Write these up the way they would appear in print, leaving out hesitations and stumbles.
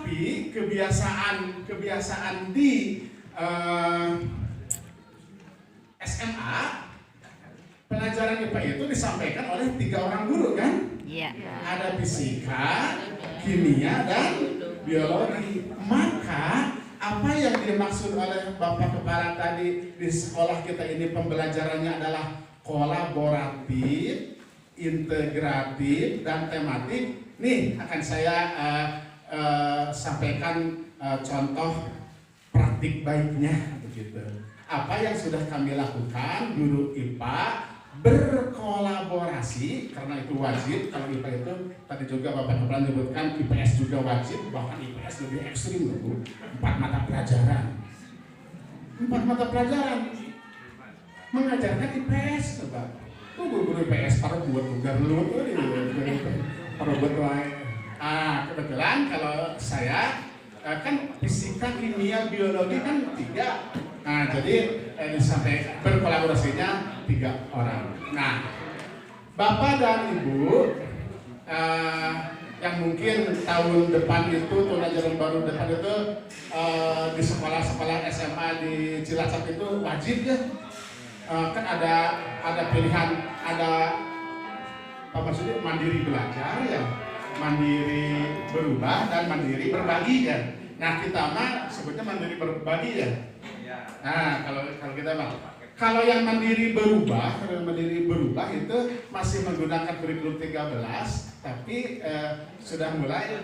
Tapi kebiasaan di SMA pelajaran IPA itu disampaikan oleh 3 orang guru kan? Iya. Ada fisika, kimia, dan biologi. Maka apa yang dimaksud oleh Bapak Kepala tadi di sekolah kita ini pembelajarannya adalah kolaboratif, integratif, dan tematik. Nih akan saya sampaikan contoh praktik baiknya begitu. Apa yang sudah kami lakukan guru IPA berkolaborasi karena itu wajib. Kalau IPA itu tadi juga Bapak Kepala menyebutkan IPS juga wajib, bahkan IPS lebih ekstrim loh Bu. 4 mata pelajaran. 4 mata pelajaran mengajarkan IPS coba. Tuh guru IPS para buat garlut para buat lain. Kebetulan kalau saya kan fisika, kimia, biologi kan 3. Jadi sampai berkolaborasinya 3 orang. Nah, Bapak dan Ibu yang mungkin tahun depan itu, tahun ajaran baru depan itu di sekolah-sekolah SMA di Cilacap itu wajib ya. Kan ada pilihan, ada apa maksudnya, mandiri belajar ya, mandiri berubah, dan mandiri berbagi ya. Nah kita mah sebutnya mandiri berbagi ya. Nah kalau kita mah, kalau yang mandiri berubah itu masih menggunakan kurikulum 13, tapi sudah mulai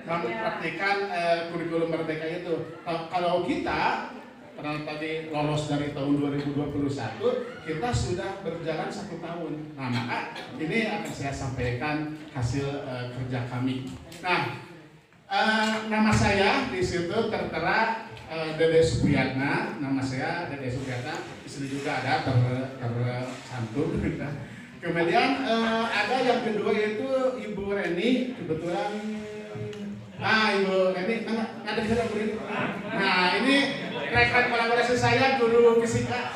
mempraktikkan kurikulum merdeka itu. Kalau kita karena tadi lolos dari tahun 2021, kita sudah berjalan 1 tahun. Nah, maka ini akan saya sampaikan hasil kerja kami. Nah, nama saya di situ tertera Dede Supriyatna. Nama saya Dede Supriyatna. Di sini juga ada tercantum. Kemudian ada yang kedua yaitu Ibu Reni. Kebetulan Ibu Reni ada di sana Bu Reni. Nah, ini rekan kolaborasi saya guru fisika.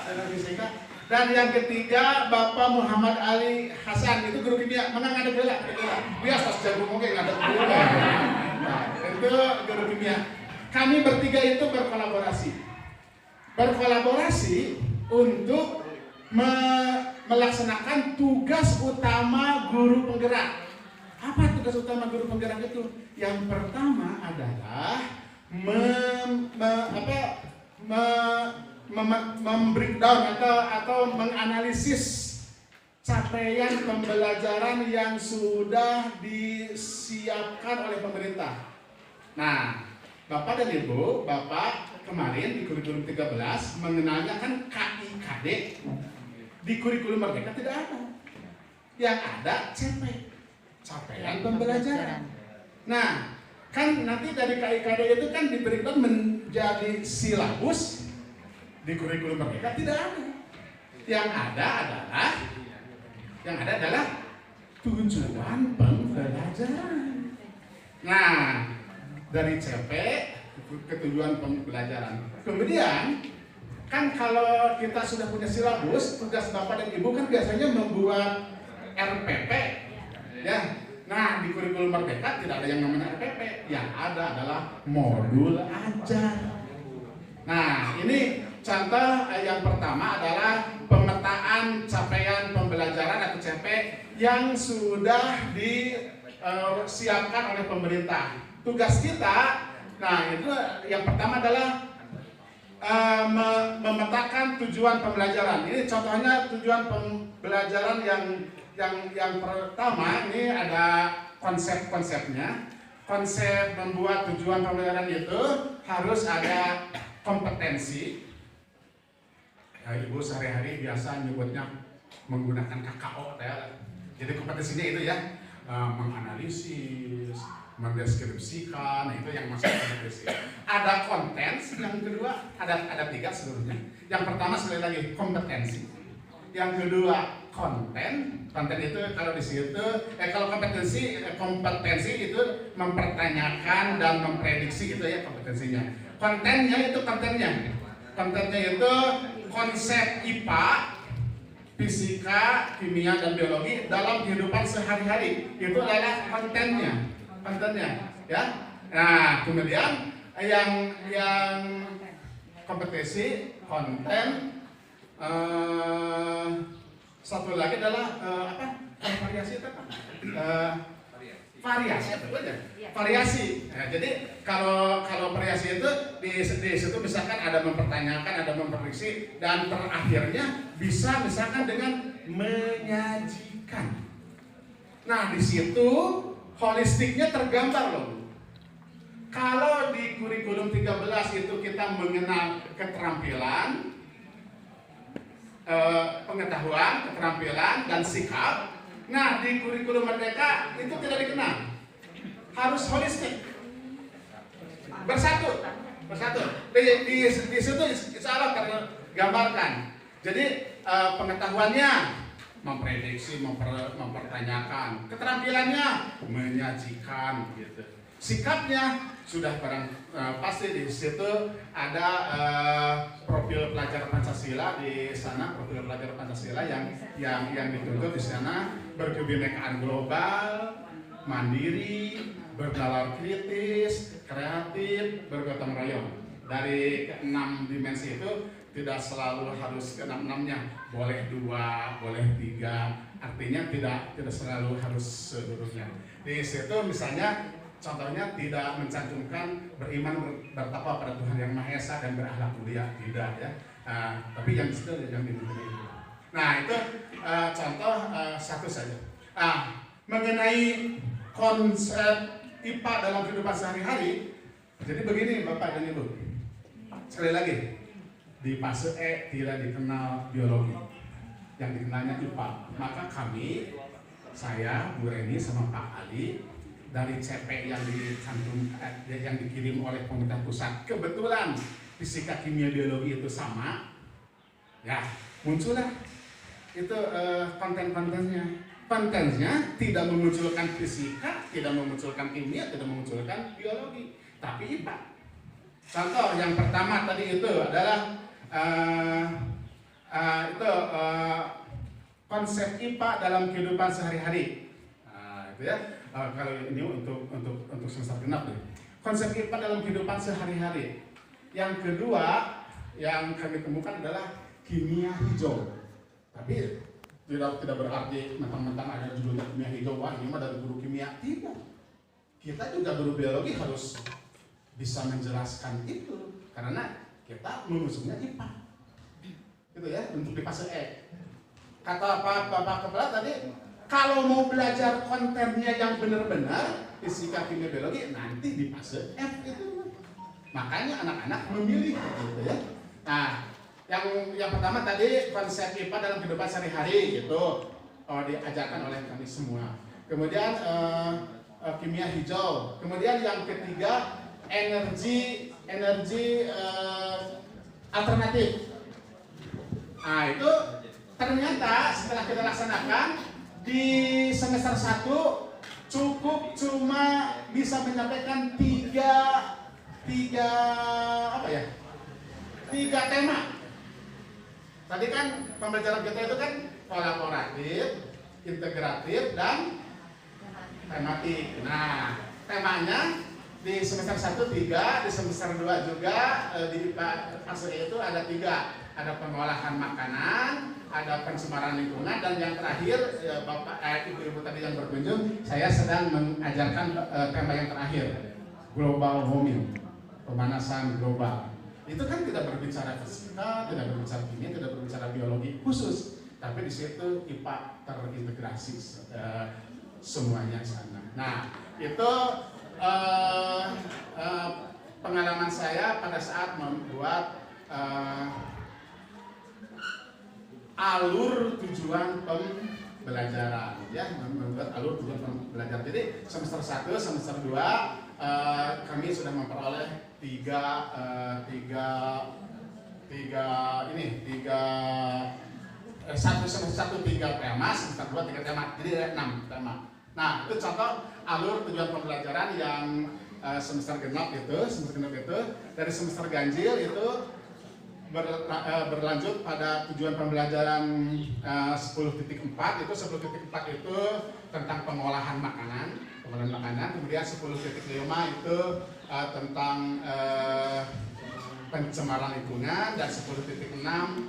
Dan yang ketiga Bapak Muhammad Ali Hasan, itu guru kimia. Mana ada gula? Biasa pas jago mungkin ada gula. Nah, itu guru kimia. Kami bertiga itu berkolaborasi untuk melaksanakan tugas utama guru penggerak. Apa tugas utama guru penggerak itu? Yang pertama adalah membreakdown atau menganalisis capaian pembelajaran yang sudah disiapkan oleh pemerintah. Nah, Bapak dan Ibu, Bapak kemarin di kurikulum 13 mengenalnya kan KIKD. Di kurikulum merdeka tidak ada. Yang ada CP, capaian pembelajaran. Nah, kan nanti dari KIKD itu kan diberikan menjadi silabus. Di kurikulum merdeka tidak ada. Yang ada adalah tujuan pembelajaran. Nah, dari CP ke tujuan pembelajaran. Kemudian kan kalau kita sudah punya silabus, tugas Bapak dan Ibu kan biasanya membuat RPP. Ya. Nah, di kurikulum merdeka tidak ada yang namanya RPP. Yang ada adalah modul ajar. Nah, ini contoh yang pertama adalah pemetaan capaian pembelajaran atau CP yang sudah disiapkan oleh pemerintah. Tugas kita, nah itu yang pertama adalah memetakan tujuan pembelajaran. Ini contohnya tujuan pembelajaran yang pertama, ini ada konsep-konsepnya. Konsep membuat tujuan pembelajaran itu harus ada kompetensi. Ya, Ibu sehari-hari biasa nyebutnya menggunakan KKO ya. Jadi kompetensinya itu ya, menganalisis, mendeskripsikan, nah itu yang masuk kompetensi. Ada konten, yang kedua ada 3 seluruhnya. Yang pertama sekali lagi kompetensi. Yang kedua konten itu kalau di situ kalau kompetensi itu mempertanyakan dan memprediksi, itu ya kompetensinya. Kontennya itu konsep IPA, fisika, kimia, dan biologi dalam kehidupan sehari-hari. Itu adalah kontennya, ya. Nah, kemudian yang kompetisi konten, satu lagi adalah apa? Variasi itu apa? Variasi, variasi. Nah, jadi kalau variasi itu di situ misalkan ada mempertanyakan, ada memprediksi, dan terakhirnya bisa misalkan dengan menyajikan. Nah, di situ holistiknya tergambar loh. Kalau di kurikulum 13 itu kita mengenal keterampilan, pengetahuan, keterampilan, dan sikap. Nah, di kurikulum Merdeka itu tidak dikenal. Harus holistik. Bersatu. Di situ insya Allah tergambarkan. Jadi pengetahuannya memprediksi, mempertanyakan, keterampilannya menyajikan gitu. Sikapnya sudah pasti di situ ada profil pelajar Pancasila di sana, profil pelajar Pancasila yang dituntut di sana berkebinekaan global, mandiri, bernalar kritis, kreatif, bergotong royong. Dari ke-6 dimensi itu tidak selalu harus ke-6-6-nya, boleh 2, boleh 3, artinya tidak selalu harus seluruhnya. Di situ misalnya contohnya tidak mencantumkan beriman bertakwa pada Tuhan Yang Maha Esa dan berakhlak mulia, tidak ya. Tapi yang itu yang dimiliki itu. Nah itu contoh satu saja. Mengenai konsep IPA dalam kehidupan sehari-hari, jadi begini Bapak dan Ibu. Sekali lagi, di fase E tidak dikenal biologi, yang dikenalnya IPA. Maka kami, saya, Bu Reni sama Pak Ali, dari CP yang yang dikirim oleh pemerintah pusat, kebetulan fisika kimia biologi itu sama, ya muncullah itu kontennya tidak memunculkan fisika, tidak memunculkan kimia, tidak memunculkan biologi, tapi IPA. Contoh yang pertama tadi itu adalah konsep IPA dalam kehidupan sehari-hari. Itu ya. Kalau ini untuk semester genap nih. Konsep IPA dalam kehidupan sehari-hari. Yang kedua yang kami temukan adalah kimia hijau. Tapi tidak berarti mentang-mentang ada judulnya kimia hijau, wah ini mah dari guru kimia. Tidak. Kita juga guru biologi harus bisa menjelaskan itu karena kita mengusungnya IPA. Gitu ya, untuk di fase E. Kata Bapak Kepala tadi, kalau mau belajar kontennya yang benar-benar fisika kimia biologi nanti di fase F itu. Makanya anak-anak memilih gitu ya. Nah, yang pertama tadi konsep IPA dalam kehidupan sehari-hari gitu. Diajarkan oleh kami semua. Kemudian kimia hijau. Kemudian yang ketiga energi alternatif. Nah, itu ternyata setelah kita laksanakan di semester 1 cukup cuma bisa menyampaikan tiga tema. Tadi kan pembelajaran kita itu kan kolaboratif, integratif, dan tematik. Nah, temanya di semester 1 3, di semester 2 juga di fase itu ada 3. Ada pengolahan makanan, ada pencemaran lingkungan, dan yang terakhir Bapak Ibu tadi yang berkunjung, saya sedang mengajarkan tema yang terakhir, global warming, pemanasan global. Itu kan tidak berbicara fisika, tidak berbicara kimia, tidak berbicara biologi khusus, tapi di situ IPA terintegrasi semuanya sana. Nah, itu pengalaman saya pada saat membuat alur tujuan pembelajaran, ya, membuat alur tujuan pembelajaran. Jadi semester 1, semester 2 kami sudah memperoleh tiga tema, semester 2 3 tema, jadi 6 tema. Nah, itu contoh alur tujuan pembelajaran yang semester genap itu dari semester ganjil itu berlanjut pada tujuan pembelajaran 10.4 itu tentang pengolahan makanan, kemudian 10.5 itu tentang pencemaran lingkungan, dan 10.6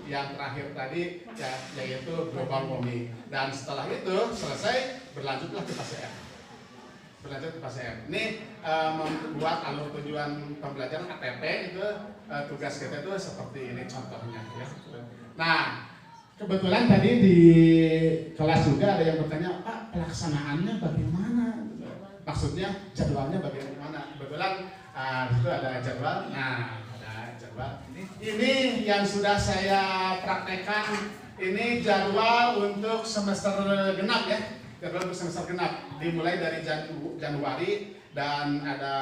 yang terakhir tadi yaitu global warming. Dan setelah itu selesai, berlanjutlah ke fase F. Ini membuat alur tujuan pembelajaran ATP itu, tugas kita itu seperti ini contohnya ya. Nah, kebetulan tadi di kelas juga ada yang bertanya, Pak, pelaksanaannya bagaimana? Maksudnya jadwalnya bagaimana? Kebetulan itu ada jadwal. Nah, ini yang sudah saya praktekkan, ini jadwal untuk semester genap ya. Jadwal untuk semester genap dimulai dari Januari dan ada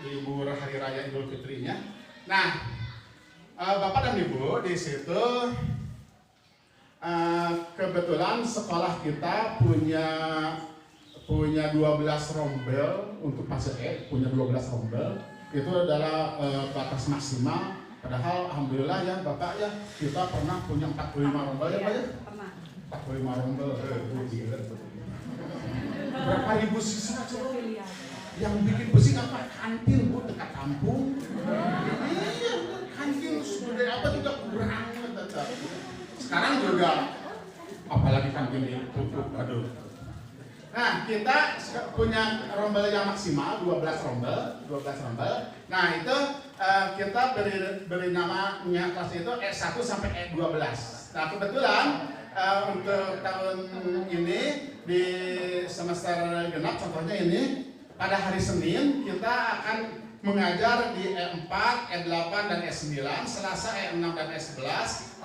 libur hari raya Idul Fitrinya. Nah, Bapak dan Ibu di situ kebetulan sekolah kita punya 12 rombel untuk fase E, punya 12 rombel. Itu adalah batas maksimal. Padahal alhamdulillah ya Bapak ya, kita pernah punya 45 rombel ya Pak ya? Pernah. 45 rombel. Berapa ribu siswa coba? Yang bikin besi apa? Kantin Bu, dekat kampung. Iya, kantin segede apa juga kurang. Sekarang juga apalagi kantin tutup. Aduh. Nah, kita punya rombel yang maksimal 12 rombel. Nah, itu kita beri namanya kelas itu E1 sampai E12. Nah, kebetulan untuk tahun ini di semester genap contohnya ini pada hari Senin kita akan mengajar di E4, E8 dan E9, Selasa E6 dan E11,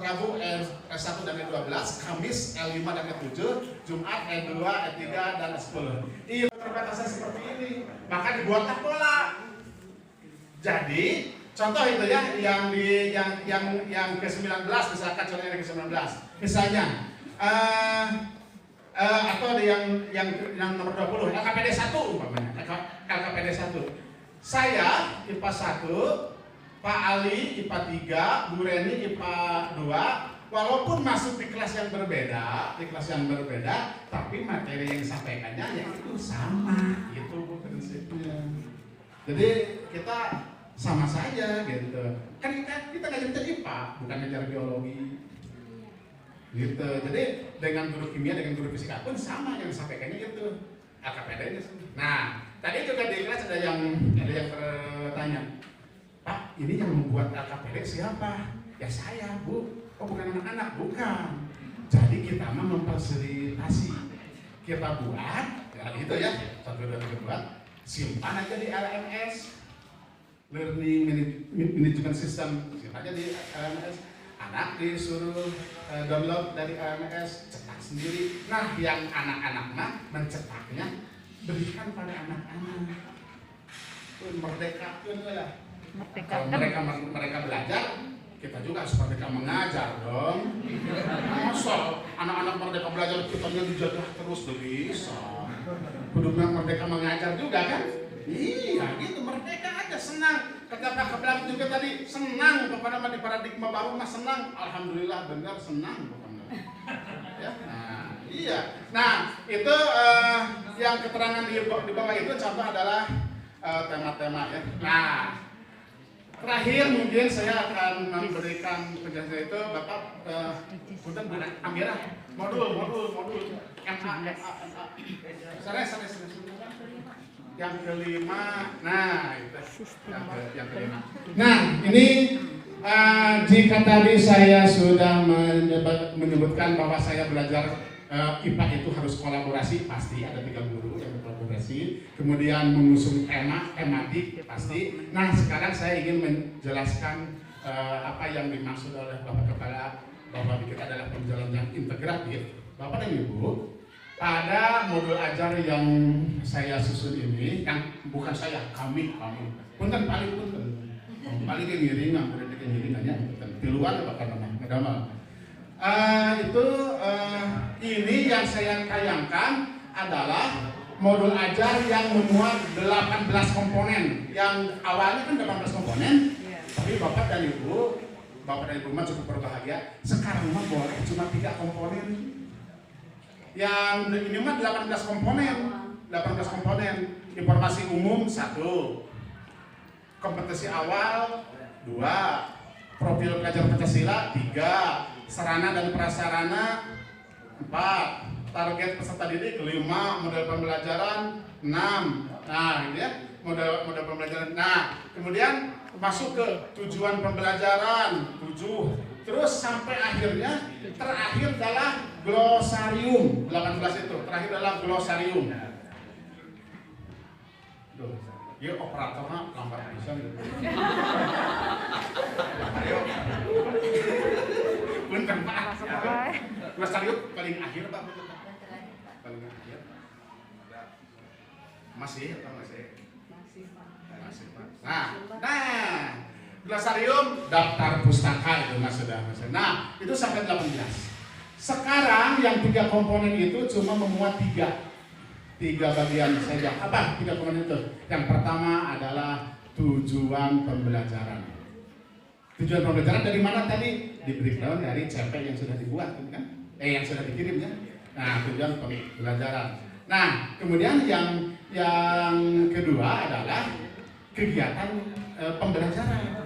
Rabu E1 dan E12, Kamis E5 dan E7, Jumat E2, E3 dan E10. Iya, perbatasan seperti ini, maka dibuatlah pola. Jadi contoh itu ya, yang ke-19 misalkan contohnya ke-19, misalnya atau ada yang nomor 20, LKPD 1 umpamanya, LKPD 1. Saya IPA 1, Pak Ali IPA 3, Bu Reni IPA 2, walaupun masuk di kelas yang berbeda, tapi materi yang disampaikannya ya itu sama, itu prinsipnya. Jadi kita sama saja gitu. Kan kita ngajar IPA, bukan ngajar biologi. Gitu. Jadi dengan guru kimia, dengan guru fisika pun sama yang disampaikannya itu LKPD-nya. Nah, tadi juga di kelas ada yang bertanya, Pak, ini yang membuat LKPD siapa? Ya saya, Bu. Oh, bukan anak-anak, bukan. Jadi kita memfasilitasi. Kita buat, ya gitu ya. 1, 2, 3 buat, simpan aja di LMS, Learning Management System, simpan aja di LMS. Anak disuruh download dari LMS, cetak sendiri. Nah, yang anak-anak mah mencetaknya berikan pada anak-anak. Merdekakan lah. Kalau mereka belajar, kita juga harus merdeka mengajar dong. Masa anak-anak merdeka belajar kitanya dijaga terus bisa. Kudunya merdeka mengajar juga kan? Iya, gitu merdeka aja senang. Kata Pak Kepala juga tadi senang kepada di paradigma baru mah senang. Alhamdulillah benar senang pokoknya. Ya, nah, iya. Nah itu yang keterangan di bawah itu contoh adalah tema-tema ya. Nah terakhir mungkin saya akan memberikan penjelasan itu Bapak punten Bu Amira modul MA. Sana yang kelima, nah itu yang kelima. Nah ini jika tadi saya sudah menyebutkan bahwa saya belajar IPA itu harus kolaborasi, pasti ada 3 guru yang berkolaborasi. Kemudian mengusung tematik pasti. Nah sekarang saya ingin menjelaskan apa yang dimaksud oleh Bapak Kepala bahwa kita adalah pembelajaran yang integratif. Bapak dan Ibu, pada modul ajar yang saya susun ini, yang bukan saya, kami, punten paling ngiringan, di luar bahkan nama itu ini yang saya tayangkan adalah modul ajar yang memuat 18 komponen. Yang awalnya kan 18 komponen, tapi Bapak dan Ibu mah cukup berbahagia. Sekarang mah boleh cuma 3 komponen. Yang ini mah 18 komponen. 18 komponen. Informasi umum 1, kompetensi awal 2, profil pelajar Pancasila 3, sarana dan prasarana 4, target peserta didik 5, model pembelajaran 6. Nah, ini ya, model pembelajaran. Nah, kemudian masuk ke tujuan pembelajaran 7. Terus sampai akhirnya terakhir adalah glosarium 18 itu. Terakhir adalah glosarium. Duh, ya operatornya lambat bisa gitu. Ayo. Punten Pak. Glosarium paling akhir Pak. Paling akhir. Masih atau masih? Masih Pak. Nah, glosarium daftar pustaka itu maksudnya. Nah, itu sampai 18. Sekarang yang 3 komponen itu cuma memuat 3 bagian saja. Apa 3 komponen itu? Yang pertama adalah tujuan pembelajaran. Tujuan pembelajaran dari mana tadi? Di breakdown dari CP yang sudah dibuat kan? Yang sudah dikirim ya. Nah, tujuan pembelajaran. Nah, kemudian yang kedua adalah kegiatan pembelajaran.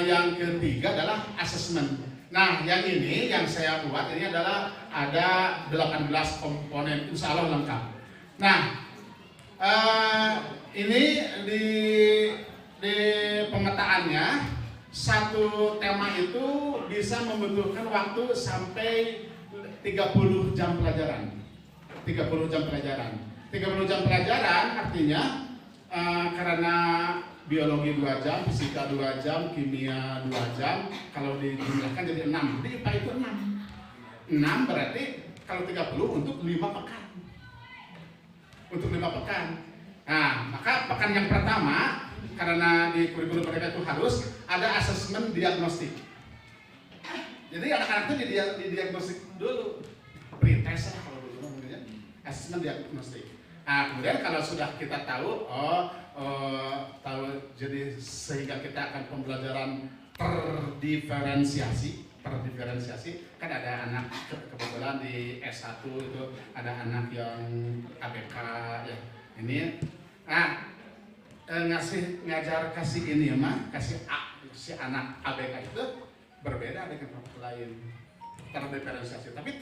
Yang ketiga adalah asesmen. Nah, yang ini yang saya buat ini adalah ada 18 komponen, insya Allah lengkap. Nah, ini di pemetaannya satu tema itu bisa membutuhkan waktu sampai 30 jam pelajaran. 30 jam pelajaran. 30 jam pelajaran artinya karena biologi 2 jam, fisika 2 jam, kimia 2 jam, kalau dijumlahkan jadi 6. Jadi IPA itu 6. 6 berarti kalau 30 untuk 5 pekan. Untuk 5 pekan. Nah, maka pekan yang pertama, karena di kurikulum mereka itu harus ada asesmen diagnostik. Jadi anak-anak itu didiagnostik dulu. Pretest lah kalau dulu namanya. Asesmen diagnostik. Nah, kemudian kalau sudah kita tahu, tahu jadi sehingga kita akan pembelajaran terdiferensiasi kan ada anak kebetulan di S1 itu ada anak yang ABK ya ini kasih ini ya mah kasih si anak ABK itu berbeda dengan lain terdiferensiasi tapi